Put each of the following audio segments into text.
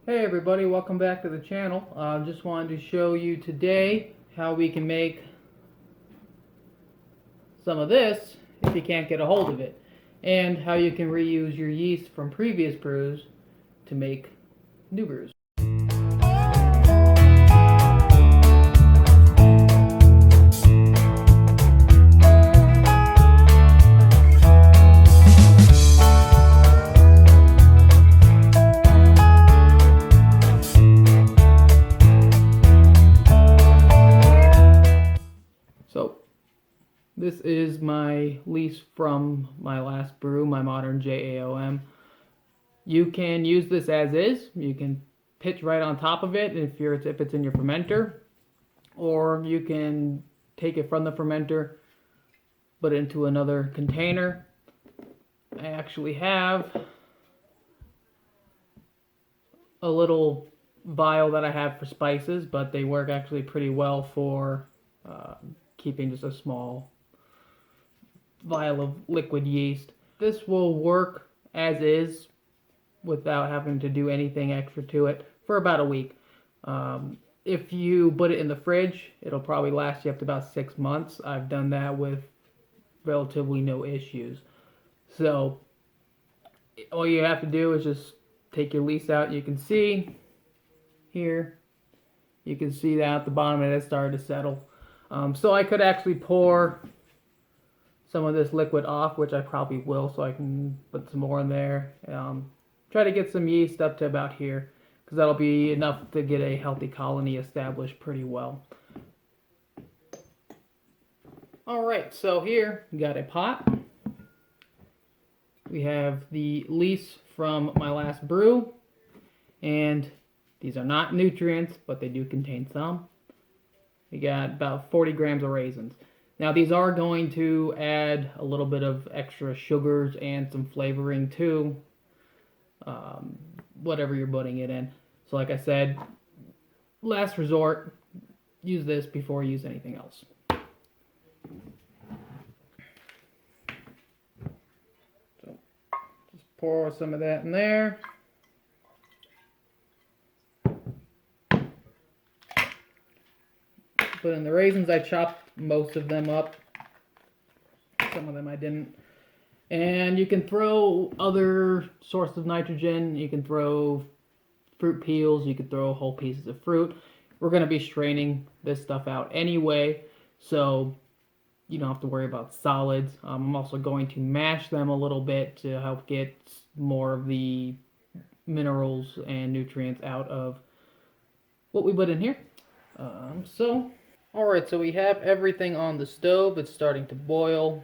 Hey everybody, welcome back to the channel. Just wanted to show you today how we can make some of this if you can't get a hold of it, and how you can reuse your yeast from previous brews to make new brews. So, this is my lease from my last brew, my modern JAOM. You can use this as is. You can pitch right on top of it if it's in your fermenter, or you can take it from the fermenter, put it into another container. I actually have a little vial that I have for spices, but they work actually pretty well for keeping just a small vial of liquid yeast. This will work as is without having to do anything extra to it for about a week. If you put it in the fridge, it'll probably last you up to about 6 months. I've done that with relatively no issues. So all you have to do is just take your lease out. You can see here, you can see that at the bottom it has started to settle. So I could actually pour some of this liquid off, which I probably will, so I can put some more in there. Try to get some yeast up to about here, because that'll be enough to get a healthy colony established pretty well. Alright, so here we got a pot. We have the lease from my last brew, and these are not nutrients, but they do contain some. We got about 40 grams of raisins. Now these are going to add a little bit of extra sugars and some flavoring to whatever you're putting it in. So like I said, last resort, use this before you use anything else. So just pour some of that in there. Put in the raisins. I chopped most of them up. Some of them I didn't. And you can throw other sources of nitrogen. You can throw fruit peels. You can throw whole pieces of fruit. We're going to be straining this stuff out anyway, so you don't have to worry about solids. I'm also going to mash them a little bit to help get more of the minerals and nutrients out of what we put in here. Alright, so we have everything on the stove. It's starting to boil.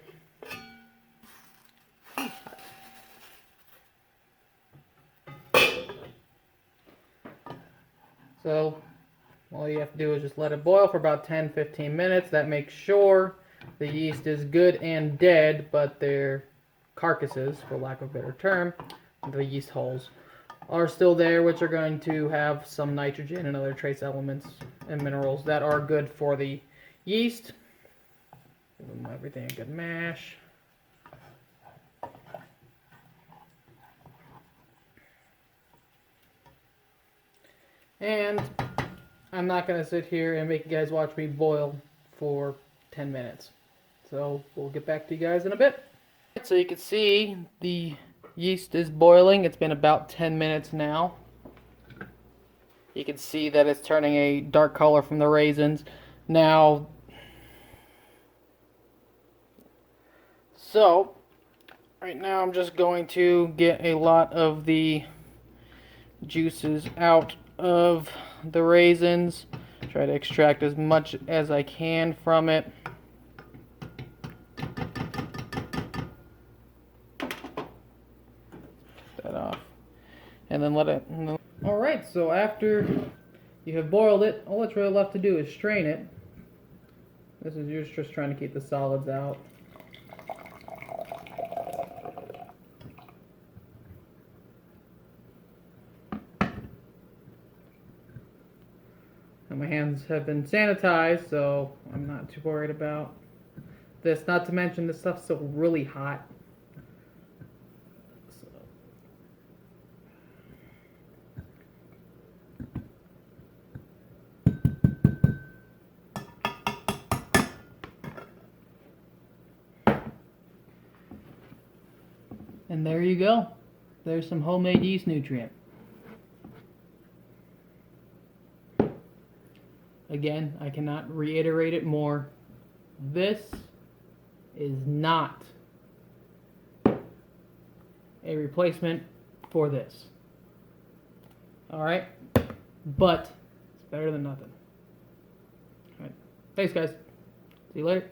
So all you have to do is just let it boil for about 10-15 minutes. That makes sure the yeast is good and dead, but their carcasses, for lack of a better term, the yeast holes, are still there, which are going to have some nitrogen and other trace elements and minerals that are good for the yeast. Give them everything a good mash. And I'm not going to sit here and make you guys watch me boil for 10 minutes. So we'll get back to you guys in a bit. So you can see the yeast is boiling. It's been about 10 minutes now. You can see that it's turning a dark color from the raisins. Now, so right now I'm just going to get a lot of the juices out of the raisins. Try to extract as much as I can from it. That off. And then let it... Alright, so after you have boiled it, all that's really left to do is strain it. This is just trying to keep the solids out. And my hands have been sanitized, so I'm not too worried about this. Not to mention, this stuff's still really hot. So And there you go. There's some homemade yeast nutrient. Again, I cannot reiterate it more. This is not a replacement for this. Alright? But it's better than nothing. Alright. Thanks, guys. See you later.